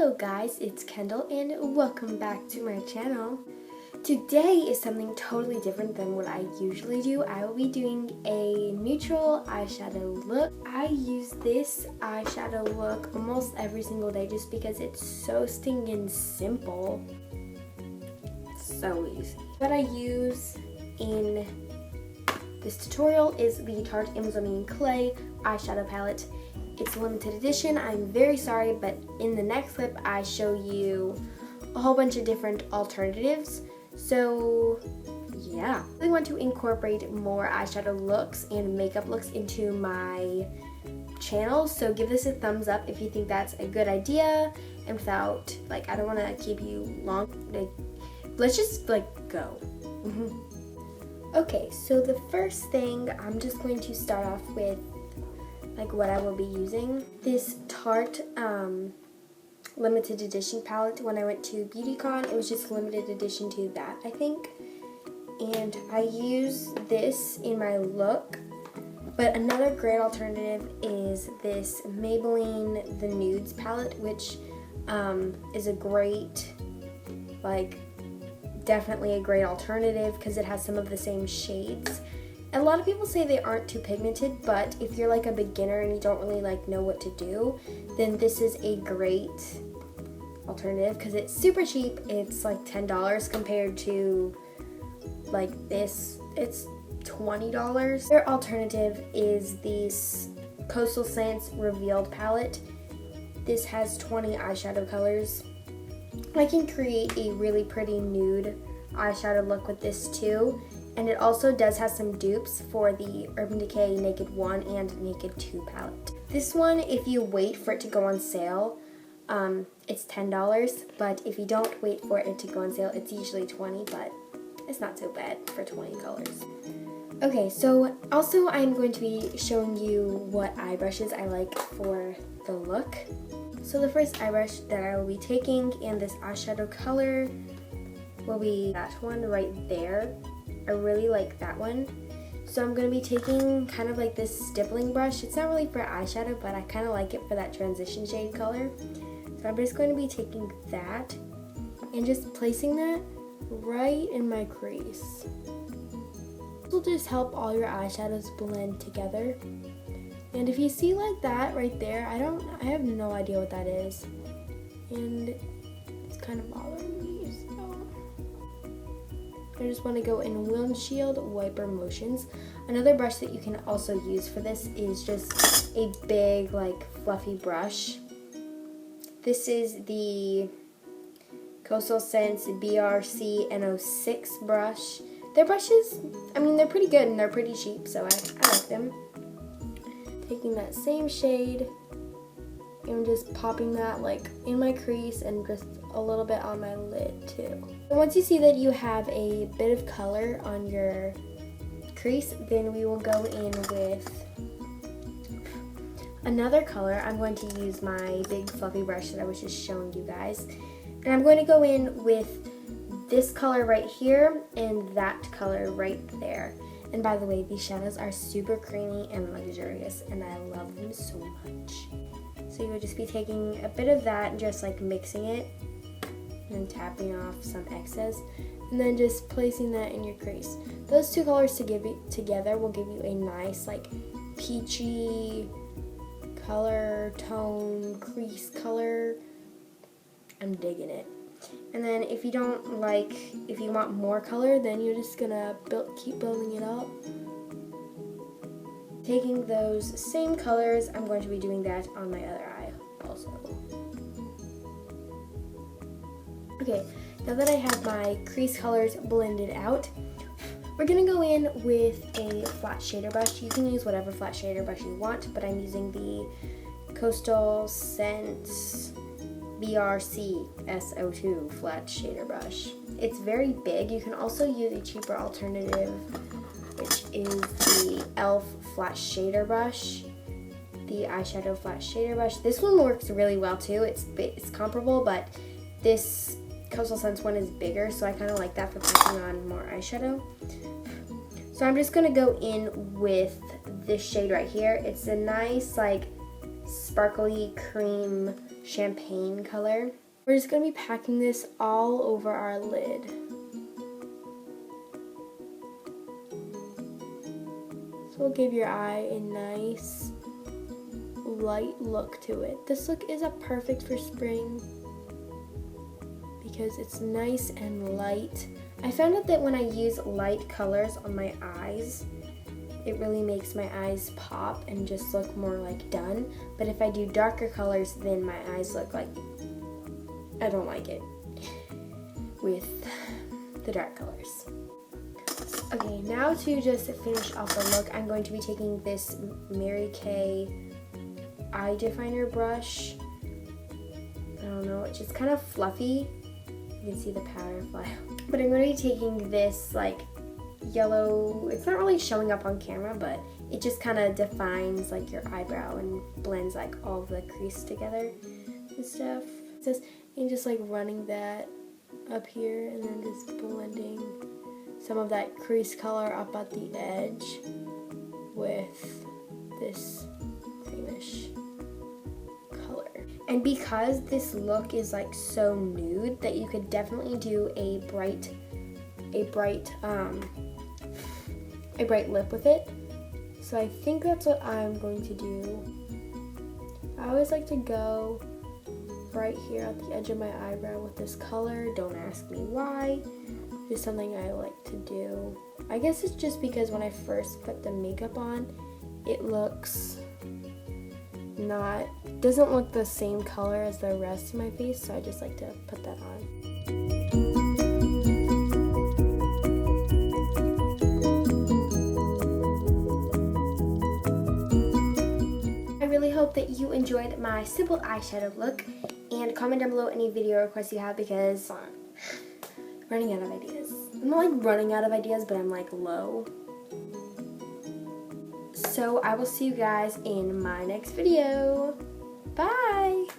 Hello guys, it's Kendall and welcome back to my channel. Today is something totally different than what I usually do. I will be doing a neutral eyeshadow look. I use this eyeshadow look almost every single day just because it's so stinking simple. So easy. What I use in this tutorial is the Tarte Amazonian Clay eyeshadow palette. It's a limited edition. I'm very sorry, but in the next clip I show you a whole bunch of different alternatives. So yeah, I really want to incorporate more eyeshadow looks and makeup looks into my channel, so give this a thumbs up if you think that's a good idea. And without, I don't want to keep you long, let's just go. Okay, so the first thing, I'm just going to start off with what I will be using. This Tarte limited edition palette. When I went to BeautyCon, it was just limited edition to that, I think. And I use this in my look. But another great alternative is this Maybelline The Nudes palette, which is a great, definitely a great alternative because it has some of the same shades. A lot of people say they aren't too pigmented, but if you're a beginner and you don't really know what to do, then this is a great alternative because it's super cheap. It's $10 compared to this, it's $20. Their alternative is this Coastal Scents Revealed palette. This has 20 eyeshadow colors. I can create a really pretty nude eyeshadow look with this too. And it also does have some dupes for the Urban Decay Naked 1 and Naked 2 palette. This one, if you wait for it to go on sale, it's $10, but if you don't wait for it to go on sale, it's usually $20, but it's not so bad for 20 colors. Okay, so also I'm going to be showing you what eye brushes I like for the look. So the first eye brush that I will be taking in this eyeshadow color will be that one right there. I really like that one. So I'm going to be taking kind of this stippling brush. It's not really for eyeshadow, but I kind of like it for that transition shade color. So I'm just going to be taking that and just placing that right in my crease. This will just help all your eyeshadows blend together. And if you see that right there, I have no idea what that is. And it's kind of bothering me. I just want to go in windshield wiper motions. Another brush that you can also use for this is just a big fluffy brush. This is the Coastal Scents BRC N06 brush. Their brushes, they're pretty good and they're pretty cheap, so I like them. Taking that same shade and just popping that in my crease and just a little bit on my lid too. And once you see that you have a bit of color on your crease, then we will go in with another color. I'm going to use my big fluffy brush that I was just showing you guys. And I'm going to go in with this color right here and that color right there. And by the way, these shadows are super creamy and luxurious and I love them so much. So you would just be taking a bit of that and just mixing it and tapping off some excess and then just placing that in your crease. Those two colors together will give you a nice peachy color tone crease color. I'm digging it. And then if you if you want more color, then you're just gonna keep building it up. Taking those same colors, I'm going to be doing that on my other eye also. Okay, now that I have my crease colors blended out, we're going to go in with a flat shader brush. You can use whatever flat shader brush you want, but I'm using the Coastal Scents BRC SO2 flat shader brush. It's very big. You can also use a cheaper alternative, which is the e.l.f. flat shader brush, the eyeshadow flat shader brush. This one works really well too. It's comparable, but this Coastal Scents one is bigger, so I kind of like that for putting on more eyeshadow. So I'm just going to go in with this shade right here. It's a nice sparkly cream champagne color. We're just going to be packing this all over our lid. So we'll give your eye a nice light look to it. This look is perfect for spring because it's nice and light. I found out that when I use light colors on my eyes, it really makes my eyes pop and just look more like done. But if I do darker colors, then my eyes look like I don't like it with the dark colors. Okay, now to just finish off the look, I'm going to be taking this Mary Kay eye definer brush. I don't know, it's just kind of fluffy. You can see the powder fly. But I'm going to be taking this like yellow, it's not really showing up on camera, but it just kind of defines like your eyebrow and blends like all of the crease together and stuff. And just like running that up here and then just blending some of that crease color up at the edge with this creamish color. And because this look is like so nude that you could definitely do a bright lip with it. So I think that's what I'm going to do. I always like to go right here at the edge of my eyebrow with this color. Don't ask me why. Just something I like to do. I guess it's just because when I first put the makeup on, it doesn't look the same color as the rest of my face, so I just like to put that on. I really hope that you enjoyed my simple eyeshadow look, and comment down below any video requests you have because I'm running out of ideas. I'm not like running out of ideas, but I'm like low. So I will see you guys in my next video. Bye!